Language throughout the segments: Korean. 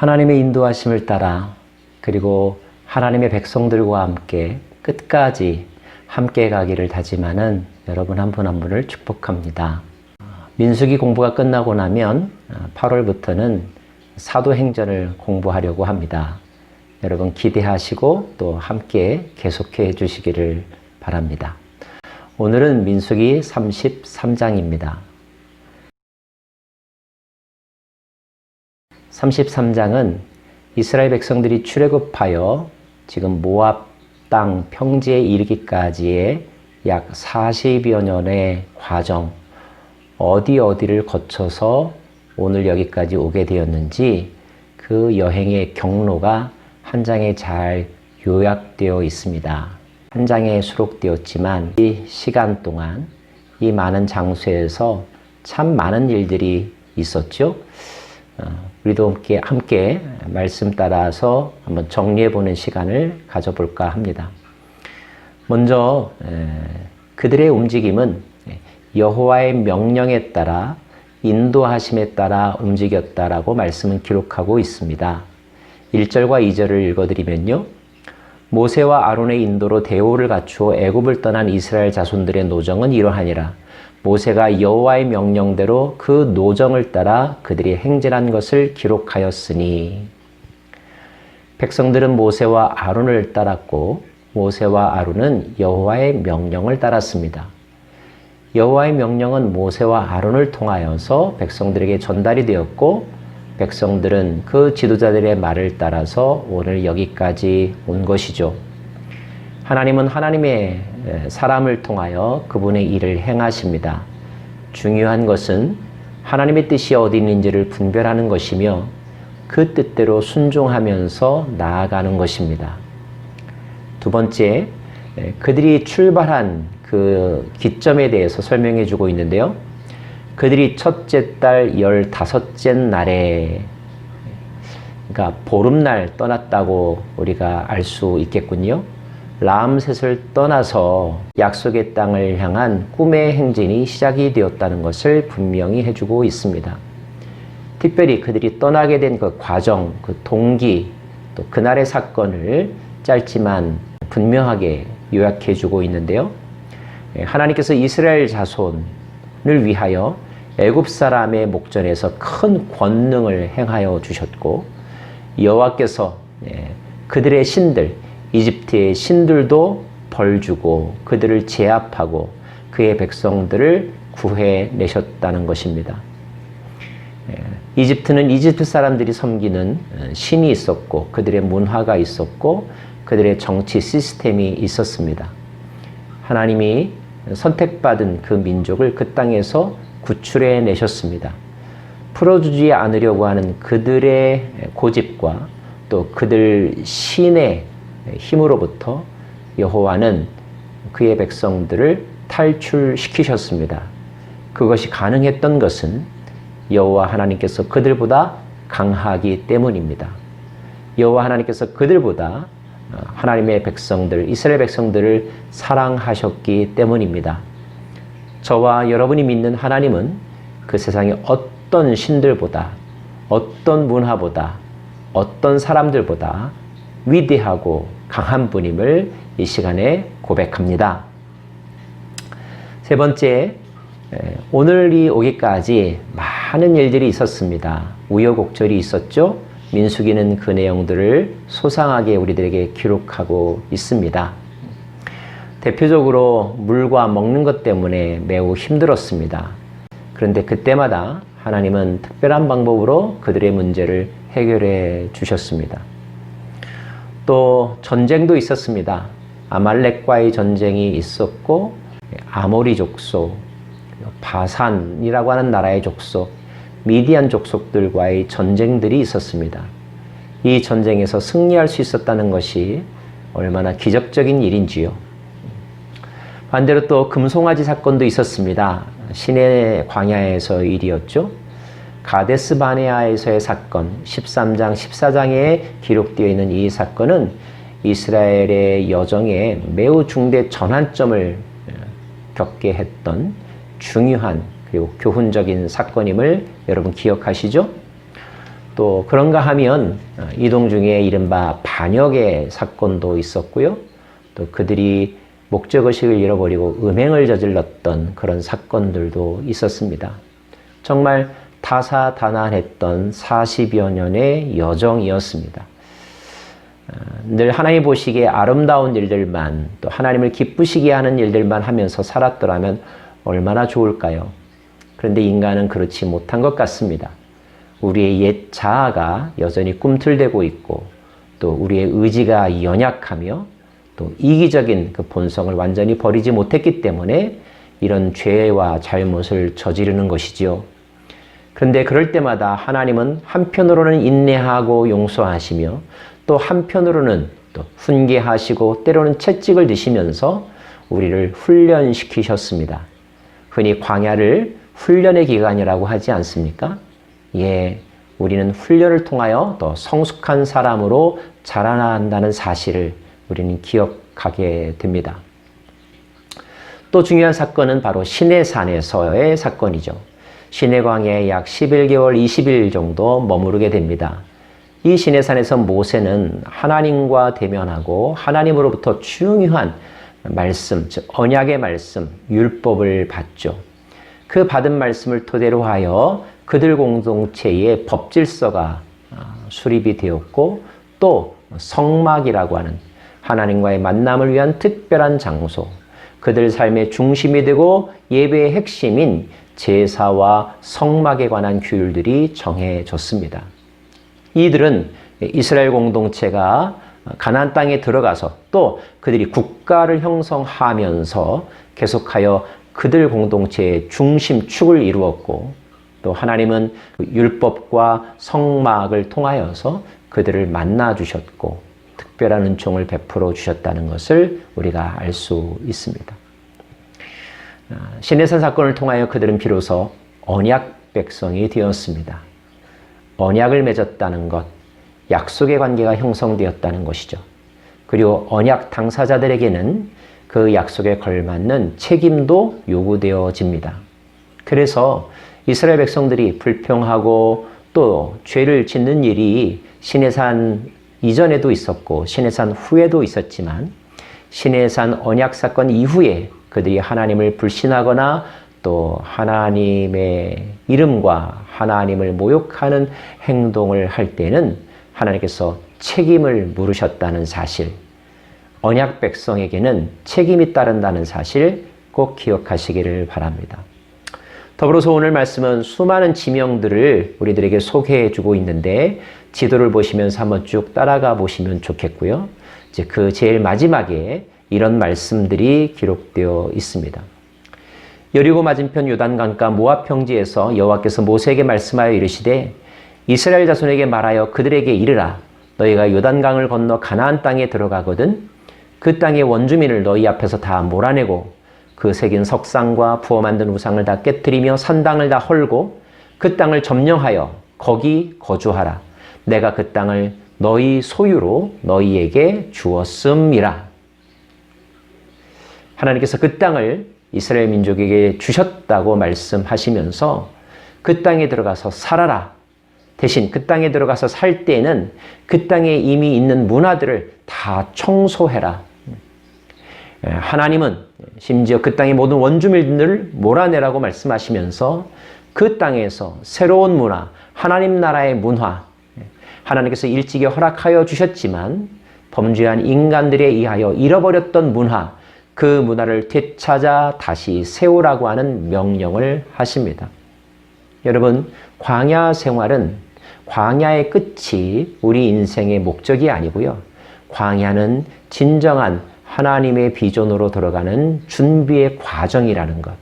하나님의 인도하심을 따라 그리고 하나님의 백성들과 함께 끝까지 함께 가기를 다짐하는 여러분 한 분 한 분을 축복합니다. 민수기 공부가 끝나고 나면 8월부터는 사도행전을 공부하려고 합니다. 여러분 기대하시고 또 함께 계속해 주시기를 바랍니다. 오늘은 민수기 33장입니다. 33장은 이스라엘 백성들이 출애굽하여 지금 모압 땅 평지에 이르기까지의 약 40여 년의 과정, 어디를 거쳐서 오늘 여기까지 오게 되었는지 그 여행의 경로가 한 장에 잘 요약되어 있습니다. 한 장에 수록되었지만 이 시간 동안 이 많은 장소에서 참 많은 일들이 있었죠. 우리도 함께 말씀 따라서 한번 정리해보는 시간을 가져볼까 합니다. 먼저 그들의 움직임은 여호와의 명령에 따라 인도하심에 따라 움직였다라고 말씀은 기록하고 있습니다. 1절과 2절을 읽어드리면요. 모세와 아론의 인도로 대오를 갖추어 애굽을 떠난 이스라엘 자손들의 노정은 이러하니라. 모세가 여호와의 명령대로 그 노정을 따라 그들이 행진한 것을 기록하였으니. 백성들은 모세와 아론을 따랐고 모세와 아론은 여호와의 명령을 따랐습니다. 여호와의 명령은 모세와 아론을 통하여서 백성들에게 전달이 되었고 백성들은 그 지도자들의 말을 따라서 오늘 여기까지 온 것이죠. 하나님은 하나님의 사람을 통하여 그분의 일을 행하십니다. 중요한 것은 하나님의 뜻이 어디 있는지를 분별하는 것이며 그 뜻대로 순종하면서 나아가는 것입니다. 두 번째, 그들이 출발한 그 기점에 대해서 설명해 주고 있는데요. 그들이 첫째 달 15째 날에, 그러니까 보름날 떠났다고 우리가 알 수 있겠군요. 라암셋을 떠나서 약속의 땅을 향한 꿈의 행진이 시작이 되었다는 것을 분명히 해주고 있습니다. 특별히 그들이 떠나게 된 그 과정, 그 동기, 또 그날의 사건을 짧지만 분명하게 요약해주고 있는데요. 하나님께서 이스라엘 자손을 위하여 애굽 사람의 목전에서 큰 권능을 행하여 주셨고 여호와께서 그들의 신들, 이집트의 신들도 벌주고 그들을 제압하고 그의 백성들을 구해내셨다는 것입니다. 이집트는 이집트 사람들이 섬기는 신이 있었고 그들의 문화가 있었고 그들의 정치 시스템이 있었습니다. 하나님이 선택받은 그 민족을 그 땅에서 구출해 내셨습니다. 풀어주지 않으려고 하는 그들의 고집과 또 그들 신의 힘으로부터 여호와는 그의 백성들을 탈출시키셨습니다. 그것이 가능했던 것은 여호와 하나님께서 그들보다 강하기 때문입니다. 여호와 하나님께서 그들보다 하나님의 백성들, 이스라엘 백성들을 사랑하셨기 때문입니다. 저와 여러분이 믿는 하나님은 그 세상의 어떤 신들보다, 어떤 문화보다, 어떤 사람들보다 위대하고 강한 분임을 이 시간에 고백합니다. 세 번째, 오늘이 오기까지 많은 일들이 있었습니다. 우여곡절이 있었죠. 민수기는 그 내용들을 소상하게 우리들에게 기록하고 있습니다. 대표적으로 물과 먹는 것 때문에 매우 힘들었습니다. 그런데 그때마다 하나님은 특별한 방법으로 그들의 문제를 해결해 주셨습니다. 또 전쟁도 있었습니다. 아말렉과의 전쟁이 있었고 아모리 족속, 바산이라고 하는 나라의 족속, 미디안 족속들과의 전쟁들이 있었습니다. 이 전쟁에서 승리할 수 있었다는 것이 얼마나 기적적인 일인지요. 반대로 또 금송아지 사건도 있었습니다. 시내 광야에서 일이었죠. 가데스 바네아에서의 사건, 13장, 14장에 기록되어 있는 이 사건은 이스라엘의 여정에 매우 중대 전환점을 겪게 했던 중요한 그리고 교훈적인 사건임을 여러분 기억하시죠? 또 그런가 하면 이동 중에 이른바 반역의 사건도 있었고요. 또 그들이 목적의식을 잃어버리고 음행을 저질렀던 그런 사건들도 있었습니다. 정말 다사다난했던 40여 년의 여정이었습니다. 늘 하나님 보시기에 아름다운 일들만, 또 하나님을 기쁘시게 하는 일들만 하면서 살았더라면 얼마나 좋을까요? 그런데 인간은 그렇지 못한 것 같습니다. 우리의 옛 자아가 여전히 꿈틀대고 있고, 또 우리의 의지가 연약하며 또 이기적인 그 본성을 완전히 버리지 못했기 때문에 이런 죄와 잘못을 저지르는 것이지요. 그런데 그럴 때마다 하나님은 한편으로는 인내하고 용서하시며 또 한편으로는 또 훈계하시고 때로는 채찍을 드시면서 우리를 훈련시키셨습니다. 흔히 광야를 훈련의 기간이라고 하지 않습니까? 예, 우리는 훈련을 통하여 더 성숙한 사람으로 자라난다는 사실을 우리는 기억하게 됩니다. 또 중요한 사건은 바로 시내산에서의 사건이죠. 시내광야에 약 11개월 20일 정도 머무르게 됩니다. 이 시내산에서 모세는 하나님과 대면하고 하나님으로부터 중요한 말씀, 즉 언약의 말씀, 율법을 받죠. 그 받은 말씀을 토대로 하여 그들 공동체의 법질서가 수립이 되었고, 또 성막이라고 하는 하나님과의 만남을 위한 특별한 장소, 그들 삶의 중심이 되고 예배의 핵심인 제사와 성막에 관한 규율들이 정해졌습니다. 이들은 이스라엘 공동체가 가나안 땅에 들어가서 또 그들이 국가를 형성하면서 계속하여 그들 공동체의 중심축을 이루었고, 또 하나님은 율법과 성막을 통하여서 그들을 만나 주셨고 특별한 은총을 베풀어 주셨다는 것을 우리가 알 수 있습니다. 시내산 사건을 통하여 그들은 비로소 언약 백성이 되었습니다. 언약을 맺었다는 것, 약속의 관계가 형성되었다는 것이죠. 그리고 언약 당사자들에게는 그 약속에 걸맞는 책임도 요구되어집니다. 그래서 이스라엘 백성들이 불평하고 또 죄를 짓는 일이 시내산 이전에도 있었고 시내산 후에도 있었지만, 시내산 언약 사건 이후에 그들이 하나님을 불신하거나 또 하나님의 이름과 하나님을 모욕하는 행동을 할 때는 하나님께서 책임을 물으셨다는 사실, 언약 백성에게는 책임이 따른다는 사실 꼭 기억하시기를 바랍니다. 더불어서 오늘 말씀은 수많은 지명들을 우리들에게 소개해 주고 있는데, 지도를 보시면서 한번 쭉 따라가 보시면 좋겠고요. 이제 그 제일 마지막에 이런 말씀들이 기록되어 있습니다. 여리고 맞은편 요단강가 모압 평지에서 여호와께서 모세에게 말씀하여 이르시되, 이스라엘 자손에게 말하여 그들에게 이르라. 너희가 요단강을 건너 가나안 땅에 들어가거든 그 땅의 원주민을 너희 앞에서 다 몰아내고 그 새긴 석상과 부어 만든 우상을 다 깨뜨리며 산당을 다 헐고 그 땅을 점령하여 거기 거주하라. 내가 그 땅을 너희 소유로 너희에게 주었음이라. 하나님께서 그 땅을 이스라엘 민족에게 주셨다고 말씀하시면서 그 땅에 들어가서 살아라. 대신 그 땅에 들어가서 살 때에는 그 땅에 이미 있는 문화들을 다 청소해라. 하나님은 심지어 그 땅의 모든 원주민들을 몰아내라고 말씀하시면서 그 땅에서 새로운 문화, 하나님 나라의 문화, 하나님께서 일찍이 허락하여 주셨지만 범죄한 인간들에 의하여 잃어버렸던 문화, 그 문화를 되찾아 다시 세우라고 하는 명령을 하십니다. 여러분, 광야 생활은 광야의 끝이 우리 인생의 목적이 아니고요. 광야는 진정한 하나님의 비전으로 들어가는 준비의 과정이라는 것.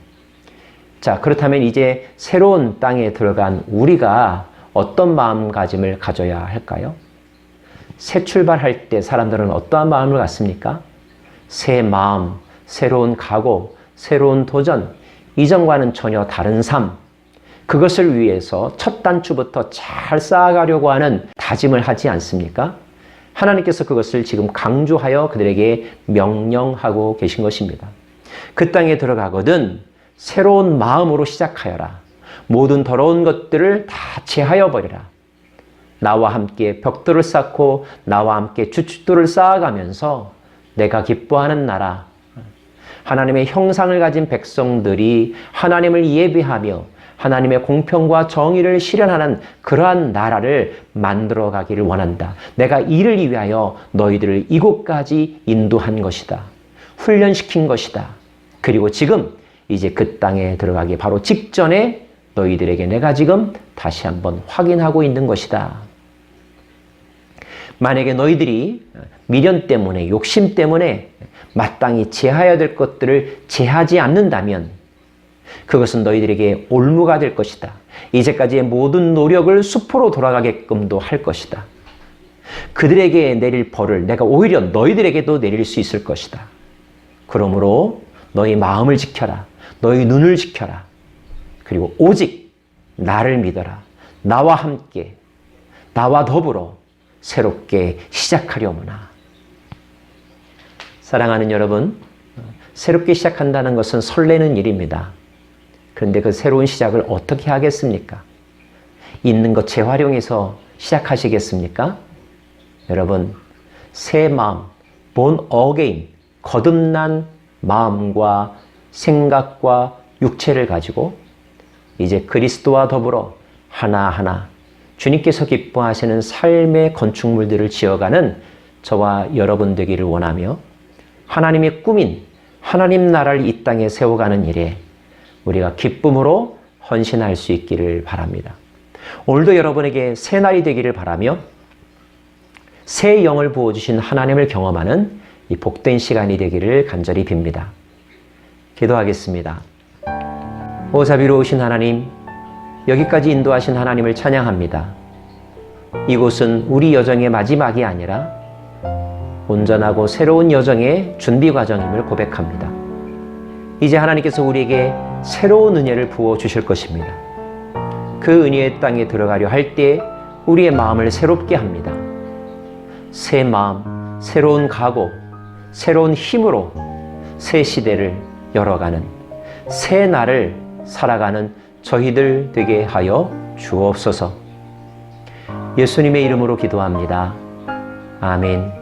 자, 그렇다면 이제 새로운 땅에 들어간 우리가 어떤 마음가짐을 가져야 할까요? 새 출발할 때 사람들은 어떠한 마음을 갖습니까? 새 마음, 새로운 각오, 새로운 도전, 이전과는 전혀 다른 삶, 그것을 위해서 첫 단추부터 잘 쌓아가려고 하는 다짐을 하지 않습니까? 하나님께서 그것을 지금 강조하여 그들에게 명령하고 계신 것입니다. 그 땅에 들어가거든 새로운 마음으로 시작하여라. 모든 더러운 것들을 다 제하여 버리라. 나와 함께 벽돌을 쌓고 나와 함께 주춧돌을 쌓아가면서 내가 기뻐하는 나라, 하나님의 형상을 가진 백성들이 하나님을 예배하며 하나님의 공평과 정의를 실현하는 그러한 나라를 만들어 가기를 원한다. 내가 이를 위하여 너희들을 이곳까지 인도한 것이다. 훈련시킨 것이다. 그리고 지금 이제 그 땅에 들어가기 바로 직전에 너희들에게 내가 지금 다시 한번 확인하고 있는 것이다. 만약에 너희들이 미련 때문에, 욕심 때문에 마땅히 제하여야 될 것들을 제하지 않는다면 그것은 너희들에게 올무가 될 것이다. 이제까지의 모든 노력을 수포로 돌아가게끔도 할 것이다. 그들에게 내릴 벌을 내가 오히려 너희들에게도 내릴 수 있을 것이다. 그러므로 너희 마음을 지켜라. 너희 눈을 지켜라. 그리고 오직 나를 믿어라. 나와 함께, 나와 더불어 새롭게 시작하려무나. 사랑하는 여러분, 새롭게 시작한다는 것은 설레는 일입니다. 그런데 그 새로운 시작을 어떻게 하겠습니까? 있는 것 재활용해서 시작하시겠습니까? 여러분, 새 마음, born again, 거듭난 마음과 생각과 육체를 가지고 이제 그리스도와 더불어 하나하나 주님께서 기뻐하시는 삶의 건축물들을 지어가는 저와 여러분 되기를 원하며 하나님의 꿈인 하나님 나라를 이 땅에 세워가는 일에 우리가 기쁨으로 헌신할 수 있기를 바랍니다. 오늘도 여러분에게 새 날이 되기를 바라며 새 영을 부어주신 하나님을 경험하는 이 복된 시간이 되기를 간절히 빕니다. 기도하겠습니다. 오 자비로우신 하나님, 여기까지 인도하신 하나님을 찬양합니다. 이곳은 우리 여정의 마지막이 아니라 온전하고 새로운 여정의 준비 과정임을 고백합니다. 이제 하나님께서 우리에게 새로운 은혜를 부어주실 것입니다. 그 은혜의 땅에 들어가려 할 때 우리의 마음을 새롭게 합니다. 새 마음, 새로운 각오, 새로운 힘으로 새 시대를 열어가는 새 날을 살아가는 저희들 되게 하여 주옵소서. 예수님의 이름으로 기도합니다. 아멘.